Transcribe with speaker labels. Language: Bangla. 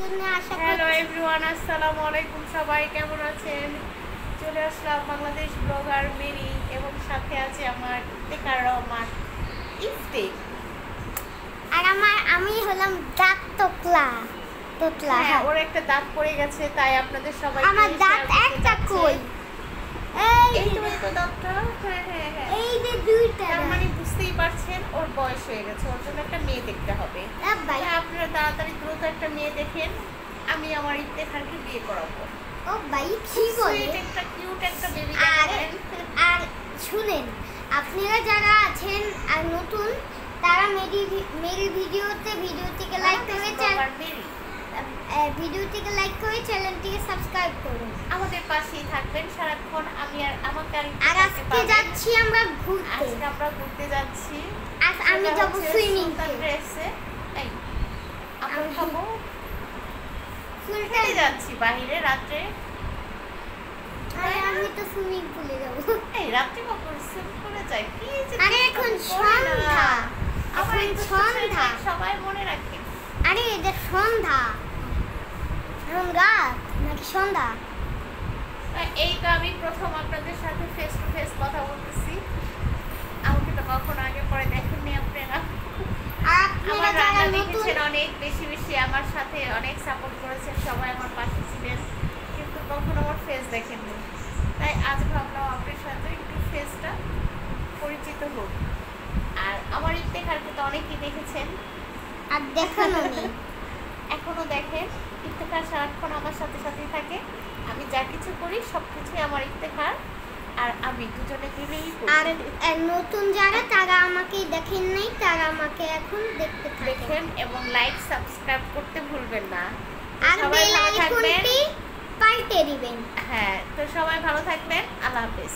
Speaker 1: জন্য আশা করি।
Speaker 2: হ্যালো এভরিওয়ান, আসসালামু আলাইকুম। সবাই কেমন আছেন? চলে আসলাম বাংলাদেশ ব্লগার মেরি এবং সাথে আছে আমার ইফতেখার রহমান ইফতে।
Speaker 1: আর আমি হলাম দাঁত তোতলা।
Speaker 2: হ্যাঁ, ওর একটা দাঁত পড়ে গেছে, তাই আপনাদের সবাই
Speaker 1: আমার দাঁত একটা কই।
Speaker 2: এই তো দাঁতটা। হ্যাঁ,
Speaker 1: এই যে দুইটা।
Speaker 2: তার মানে বুঝতেই পারছেন ওর বয়স হয়ে গেছে, ওর জন্য একটা মেয়ে দেখতে হবে।
Speaker 1: ভাই
Speaker 2: আপনারা তাড়াতাড়ি দ্রুত একটা মেয়ে দেখেন, আমি আমার ইফতেখারকে বিয়ে করাবো।
Speaker 1: ও ভাই কি বলে,
Speaker 2: একটা কিউট একটা বেবি
Speaker 1: আর
Speaker 2: দেখেন।
Speaker 1: আর শুনেন, আপনারা যারা আছেন আর নতুন, তারা মেরি ভিডিওটিকে লাইক করে ভিডিওটিকে লাইক করে চ্যানেলটিকে সাবস্ক্রাইব করুন।
Speaker 2: আমাদের পাশেই থাকবেন সারাক্ষণ। আমি আর আমাকে
Speaker 1: আর আজকে যাচ্ছি আমরা ঘুরতে।
Speaker 2: আজকে আমরা ঘুরতে যাচ্ছি।
Speaker 1: আজ আমি যাব সুইমিং
Speaker 2: ড্রেসে। এই আমরা খাবো।
Speaker 1: সুইমিং
Speaker 2: যাচ্ছি বাইরে রাতে।
Speaker 1: আরে আমি তো সুইমিং পুলে যাব।
Speaker 2: এই রাতে কখন সুইমিং পুলে যাই? কি যে
Speaker 1: আরে এখন সন্ধ্যা।
Speaker 2: আবার
Speaker 1: এখন সন্ধ্যা।
Speaker 2: সবাই মনে রাখেন।
Speaker 1: আরে এটা সন্ধ্যা, এখন রাত নাকি সন্ধ্যা?
Speaker 2: এই তো আমি প্রথম আপনাদের সাথে ফেস টু ফেস কথা বলতেছি। আমাকে তো কখনো আগে পরে দেখেননি আপনারা। আমার রান্না দেখেছেন অনেক বেশি, আমার সাথে অনেক সাপোর্ট করেছেন, সবাই আমার পাশে ছিলেন, কিন্তু কখনো আমার ফেস দেখেননি। তাই আজ ভাবলাম আপনার সাথে একটু ফেসটা পরিচিত হোক। আর আমার ইফতেখারকে তো অনেকেই দেখেছেন,
Speaker 1: আর দেখানো নেই।
Speaker 2: এখনো দেখেন। ইফতেখার সারাক্ষণ আমার সাথেই থাকে। আমি যা কিছু করি সব কিছুই আমার ইফতেখার আর আমি দুজনে মিলেই করি।
Speaker 1: আর নতুন যারা, তারা আমাকে দেখেন নাই, তারা আমাকে এখন দেখতে
Speaker 2: দেখেন এবং লাইক সাবস্ক্রাইব করতে ভুলবেন না।
Speaker 1: আর বেল আইকনটি পাল্টে দিবেন।
Speaker 2: হ্যাঁ, তো সবাই ভালো থাকবেন। আল্লাহ হাফেজ।